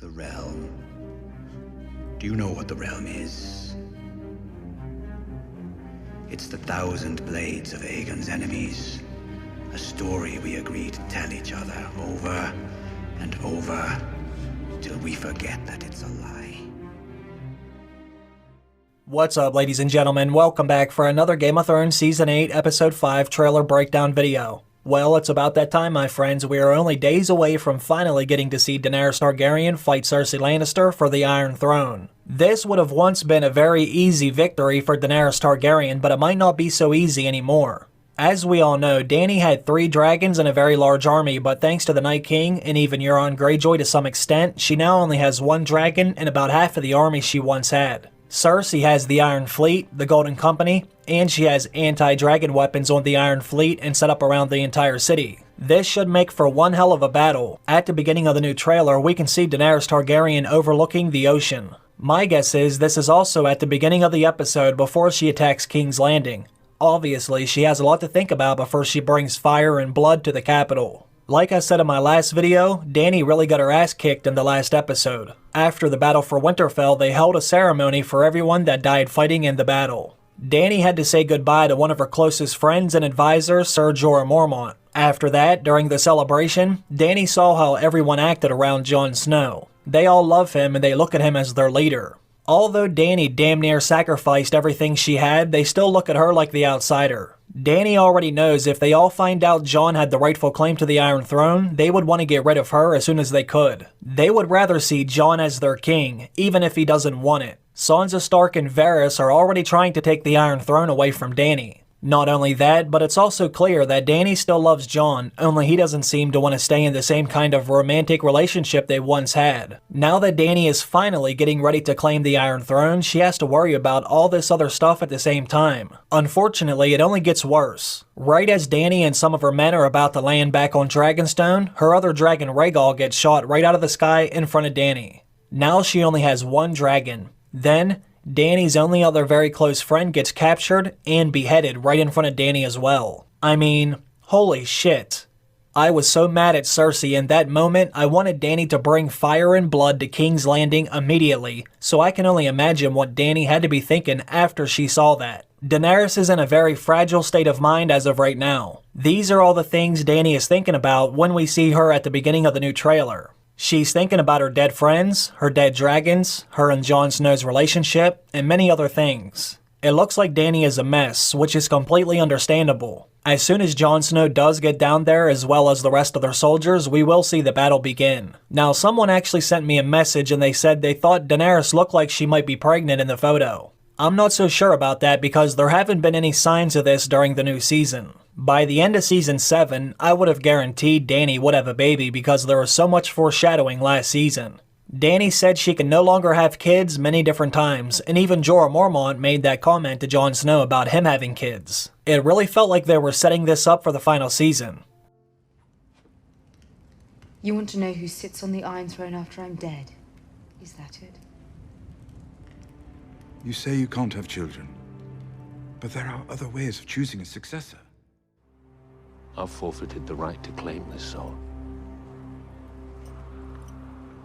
The realm. Do you know what the realm is? It's the 1,000 blades of Aegon's enemies. A story we agree to tell each other over and over till we forget that it's a lie. What's up, ladies and gentlemen? Welcome back for another Game of Thrones Season 8, Episode 5 trailer breakdown video. Well, it's about that time, my friends. We are only days away from finally getting to see Daenerys Targaryen fight Cersei Lannister for the Iron Throne. This would have once been a very easy victory for Daenerys Targaryen, but it might not be so easy anymore. As we all know, Dany had 3 dragons and a very large army, but thanks to the Night King and even Euron Greyjoy to some extent, she now only has 1 dragon and about half of the army she once had. Cersei has the Iron Fleet, the Golden Company, and she has anti-dragon weapons on the Iron Fleet and set up around the entire city. This should make for one hell of a battle. At the beginning of the new trailer, we can see Daenerys Targaryen overlooking the ocean. My guess is this is also at the beginning of the episode before she attacks King's Landing. Obviously, she has a lot to think about before she brings fire and blood to the capital. Like I said in my last video, Dany really got her ass kicked in the last episode. After the battle for Winterfell, they held a ceremony for everyone that died fighting in the battle. Dany had to say goodbye to one of her closest friends and advisors, Ser Jorah Mormont. After that, during the celebration, Dany saw how everyone acted around Jon Snow. They all love him and they look at him as their leader. Although Dany damn near sacrificed everything she had, they still look at her like the outsider. Dany already knows if they all find out Jon had the rightful claim to the Iron Throne, they would want to get rid of her as soon as they could. They would rather see Jon as their king, even if he doesn't want it. Sansa Stark and Varys are already trying to take the Iron Throne away from Dany. Not only that, but it's also clear that Dany still loves Jon, only he doesn't seem to want to stay in the same kind of romantic relationship they once had. Now that Dany is finally getting ready to claim the Iron Throne, she has to worry about all this other stuff at the same time. Unfortunately, it only gets worse. Right as Dany and some of her men are about to land back on Dragonstone, her other dragon Rhaegal gets shot right out of the sky in front of Dany. Now she only has 1 dragon. Then, Dany's only other very close friend gets captured and beheaded right in front of Dany as well. I mean, holy shit. I was so mad at Cersei in that moment, I wanted Dany to bring fire and blood to King's Landing immediately, so I can only imagine what Dany had to be thinking after she saw that. Daenerys is in a very fragile state of mind as of right now. These are all the things Dany is thinking about when we see her at the beginning of the new trailer. She's thinking about her dead friends, her dead dragons, her and Jon Snow's relationship, and many other things. It looks like Dany is a mess, which is completely understandable. As soon as Jon Snow does get down there, as well as the rest of their soldiers, we will see the battle begin. Now, someone actually sent me a message and they said they thought Daenerys looked like she might be pregnant in the photo. I'm not so sure about that because there haven't been any signs of this during the new season. By the end of Season 7, I would have guaranteed Dany would have a baby because there was so much foreshadowing last season. Dany said she can no longer have kids many different times, and even Jorah Mormont made that comment to Jon Snow about him having kids. It really felt like they were setting this up for the final season. You want to know who sits on the Iron Throne after I'm dead? Is that it? You say you can't have children, but there are other ways of choosing a successor. I've forfeited the right to claim this soul.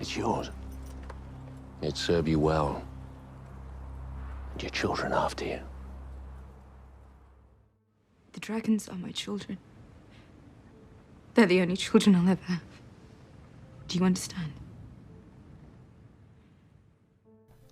It's yours. It'd serve you well. And your children after you. The dragons are my children. They're the only children I'll ever have. Do you understand?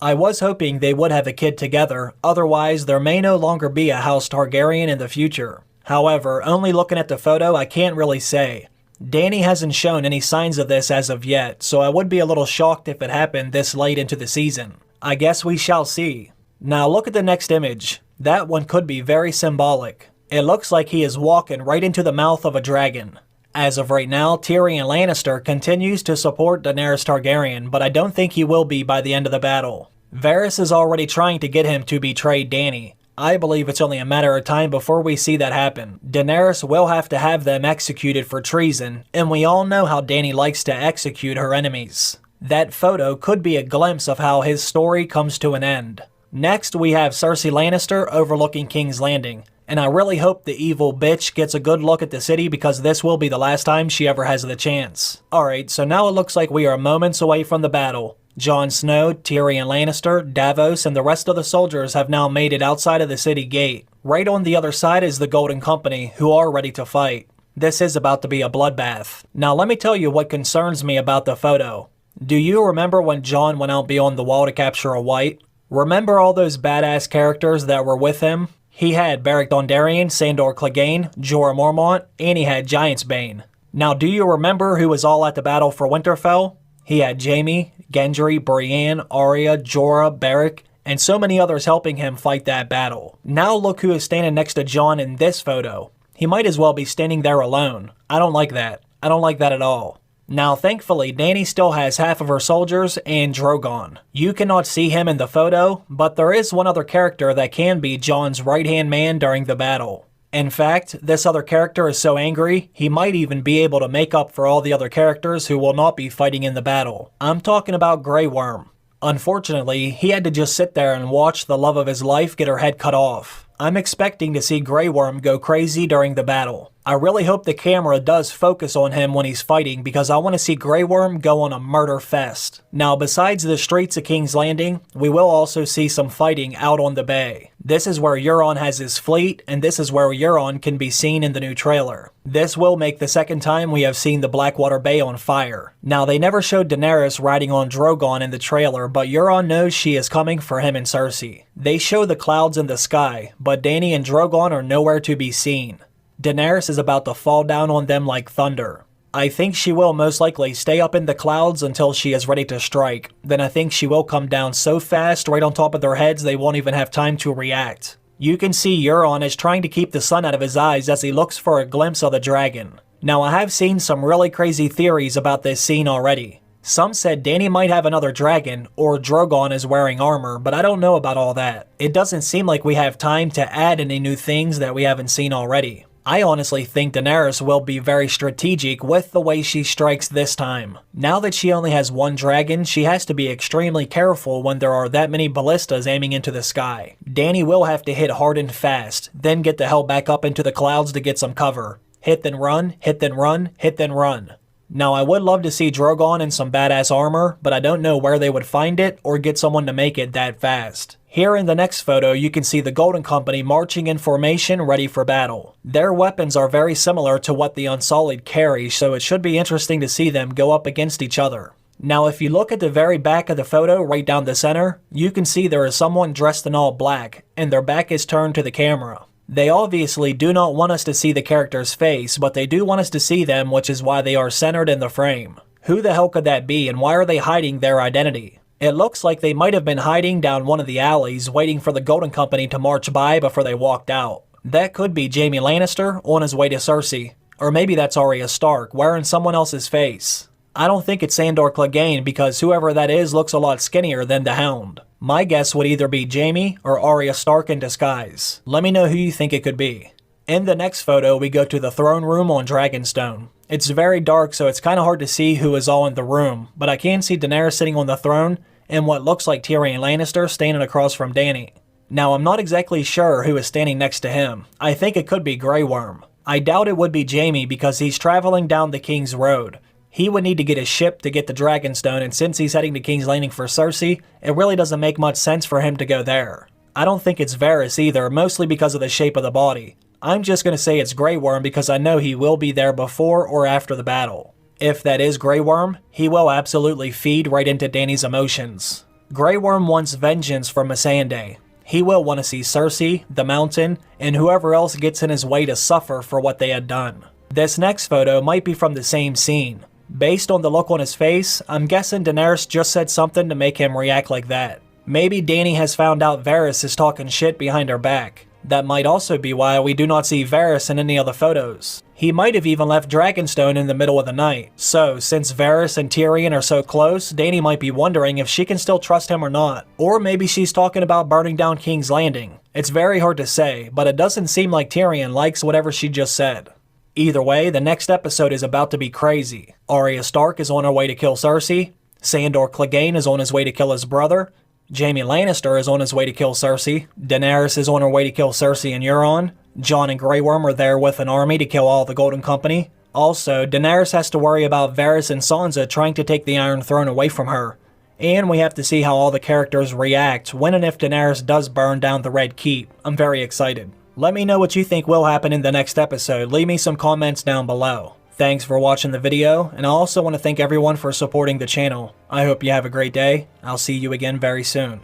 I was hoping they would have a kid together, otherwise there may no longer be a House Targaryen in the future. However, only looking at the photo, I can't really say. Dany hasn't shown any signs of this as of yet, so I would be a little shocked if it happened this late into the season. I guess we shall see. Now look at the next image. That one could be very symbolic. It looks like he is walking right into the mouth of a dragon. As of right now, Tyrion Lannister continues to support Daenerys Targaryen, but I don't think he will be by the end of the battle. Varys is already trying to get him to betray Dany. I believe it's only a matter of time before we see that happen. Daenerys will have to have them executed for treason, and we all know how Dany likes to execute her enemies. That photo could be a glimpse of how his story comes to an end. Next, we have Cersei Lannister overlooking King's Landing. And I really hope the evil bitch gets a good look at the city because this will be the last time she ever has the chance. Alright, so now it looks like we are moments away from the battle. Jon Snow, Tyrion Lannister, Davos, and the rest of the soldiers have now made it outside of the city gate. Right on the other side is the Golden Company, who are ready to fight. This is about to be a bloodbath. Now let me tell you what concerns me about the photo. Do you remember when Jon went out beyond the wall to capture a white? Remember all those badass characters that were with him? He had Beric Dondarrion, Sandor Clegane, Jorah Mormont, and he had Giant's Bane. Now do you remember who was all at the battle for Winterfell? He had Jaime, Gendry, Brienne, Arya, Jorah, Beric, and so many others helping him fight that battle. Now look who is standing next to Jon in this photo. He might as well be standing there alone. I don't like that. I don't like that at all. Now thankfully, Dany still has half of her soldiers and Drogon. You cannot see him in the photo, but there is one other character that can be Jon's right-hand man during the battle. In fact, this other character is so angry, he might even be able to make up for all the other characters who will not be fighting in the battle. I'm talking about Grey Worm. Unfortunately, he had to just sit there and watch the love of his life get her head cut off. I'm expecting to see Grey Worm go crazy during the battle. I really hope the camera does focus on him when he's fighting because I want to see Grey Worm go on a murder fest. Now besides the streets of King's Landing, we will also see some fighting out on the bay. This is where Euron has his fleet, and this is where Euron can be seen in the new trailer. This will make the second time we have seen the Blackwater Bay on fire. Now they never showed Daenerys riding on Drogon in the trailer, but Euron knows she is coming for him and Cersei. They show the clouds in the sky, but Dany and Drogon are nowhere to be seen. Daenerys is about to fall down on them like thunder. I think she will most likely stay up in the clouds until she is ready to strike. Then I think she will come down so fast right on top of their heads they won't even have time to react. You can see Euron is trying to keep the sun out of his eyes as he looks for a glimpse of the dragon. Now I have seen some really crazy theories about this scene already. Some said Dany might have another dragon, or Drogon is wearing armor, but I don't know about all that. It doesn't seem like we have time to add any new things that we haven't seen already. I honestly think Daenerys will be very strategic with the way she strikes this time. Now that she only has one dragon, she has to be extremely careful when there are that many ballistas aiming into the sky. Dany will have to hit hard and fast, then get the hell back up into the clouds to get some cover. Hit then run, hit then run, hit then run. Now I would love to see Drogon in some badass armor, but I don't know where they would find it or get someone to make it that fast. Here in the next photo, you can see the Golden Company marching in formation ready for battle. Their weapons are very similar to what the Unsullied carry, so it should be interesting to see them go up against each other. Now if you look at the very back of the photo right down the center, you can see there is someone dressed in all black, and their back is turned to the camera. They obviously do not want us to see the character's face, but they do want us to see them, which is why they are centered in the frame. Who the hell could that be, and why are they hiding their identity? It looks like they might have been hiding down one of the alleys, waiting for the Golden Company to march by before they walked out. That could be Jaime Lannister on his way to Cersei. Or maybe that's Arya Stark, wearing someone else's face. I don't think it's Sandor Clegane because whoever that is looks a lot skinnier than the Hound. My guess would either be Jaime or Arya Stark in disguise. Let me know who you think it could be. In the next photo, we go to the throne room on Dragonstone. It's very dark, so it's kind of hard to see who is all in the room, but I can see Daenerys sitting on the throne and what looks like Tyrion Lannister standing across from Dany. Now, I'm not exactly sure who is standing next to him. I think it could be Grey Worm. I doubt it would be Jaime because he's traveling down the King's Road. He would need to get a ship to get to Dragonstone, and since he's heading to King's Landing for Cersei, it really doesn't make much sense for him to go there. I don't think it's Varys either, mostly because of the shape of the body. I'm just going to say it's Grey Worm because I know he will be there before or after the battle. If that is Grey Worm, he will absolutely feed right into Dany's emotions. Grey Worm wants vengeance from Missandei. He will want to see Cersei, the Mountain, and whoever else gets in his way to suffer for what they had done. This next photo might be from the same scene. Based on the look on his face, I'm guessing Daenerys just said something to make him react like that. Maybe Dany has found out Varys is talking shit behind her back. That might also be why we do not see Varys in any of the photos. He might have even left Dragonstone in the middle of the night. So, since Varys and Tyrion are so close, Dany might be wondering if she can still trust him or not. Or maybe she's talking about burning down King's Landing. It's very hard to say, but it doesn't seem like Tyrion likes whatever she just said. Either way, the next episode is about to be crazy. Arya Stark is on her way to kill Cersei. Sandor Clegane is on his way to kill his brother. Jaime Lannister is on his way to kill Cersei. Daenerys is on her way to kill Cersei and Euron. Jon and Grey Worm are there with an army to kill all the Golden Company. Also, Daenerys has to worry about Varys and Sansa trying to take the Iron Throne away from her. And we have to see how all the characters react when and if Daenerys does burn down the Red Keep. I'm very excited. Let me know what you think will happen in the next episode. Leave me some comments down below. Thanks for watching the video, and I also want to thank everyone for supporting the channel. I hope you have a great day. I'll see you again very soon.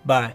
Bye.